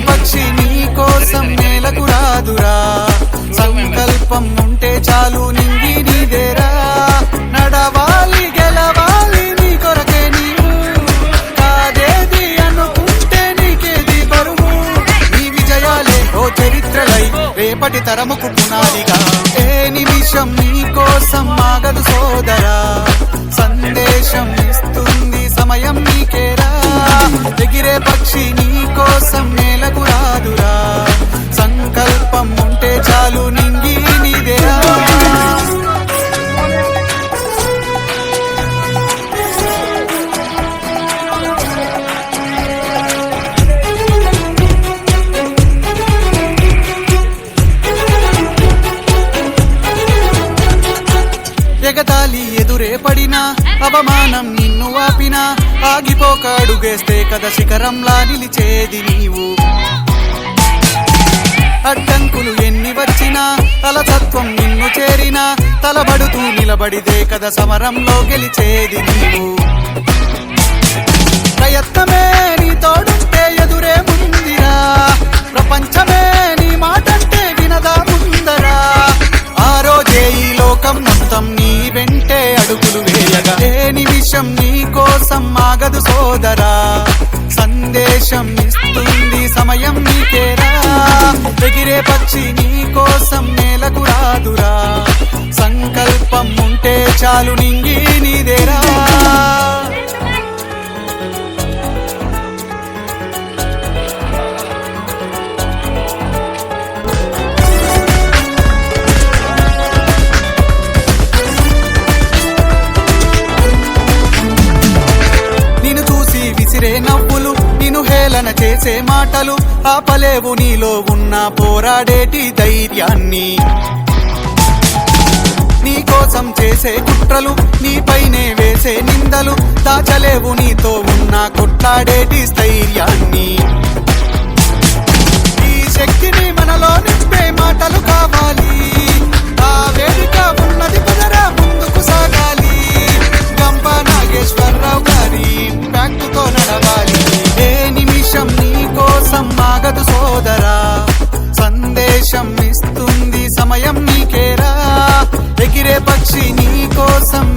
పక్షి నీ కోసం నేలకు రాదురా, సంకల్పం ఉంటే చాలు నింగి నీదేరా. నడవాలి గెలవాలి నీ కొరకే నీవు, కాదేది అనుకుంటే నీకేది బరువు. నీ విజయాలే ఓ చరిత్రలై రేపటి తరముకు పునాదిగా. ఏ నిమిషం నీ కోసం ఆగదు సోదరా, సందేశం ఇస్తుంది సమయం నీకేరా. ఎగిరే పక్షి నీ కోసం నేలకు రాదురా, సంకల్పం ఉంటే చాలు నింగి నీదేరా. ఎగతాళి ఎదురే పడినా, అవమానం నిన్ను ఆపినా, ఆగిపోక అడుగేస్తే కదా శిఖరంలా నిలిచేది నీవు. అడ్డంకులు ఎన్ని వచ్చినా, అలసత్వం నిన్ను చేరినా, తలబడుతూ నిలబడితే కదా సమరంలో గెలిచేది నీవు. ప్రయత్నమే నీ తోడుంటే ఎదురే ముందిరా, ప్రపంచమే నీ మాటంటే వినదా ముందరా. ఆ రోజే ఈ లోకం మొత్తం నీ వెంటే అడుగులు వేయగా. ఏ నిమిషం నీ కోసం ఆగదు సోదరా, సందేశం ఇస్తుంది సమయం నీకేరా. ఎగిరే పక్షి నీ కోసం నేలకు రాదురా, సంకల్పం ఉంటే చాలు నింగి నీదేరా. విసిరే నవ్వులు, నిన్ను హేళన చేసే మాటలు, ఆపలేవు నీలో ఉన్న పోరాడేటి ధైర్యాన్ని. నీ కోసం చేసే కుట్రలు, నీపైనే వేసే నిందలు, దాచలేవు నీతో ఉన్న కొట్లాడేటి స్థైర్యాన్ని. ఈ శక్తిని మనలో నింపే మాటలు కావాలి, ఆ వేదిక ఉన్నది పదరా ముందుకు సాగాలి. గంప నాగేశ్వరరావు గారి ఇంపాక్ట్తో నడవాలి. ఏ నిమిషం నీ కోసం ఆగదు సోదరా, సందేశం ఇస్తుంది సమయం నీకేరా. ఎగిరే పక్షి నీ కోసం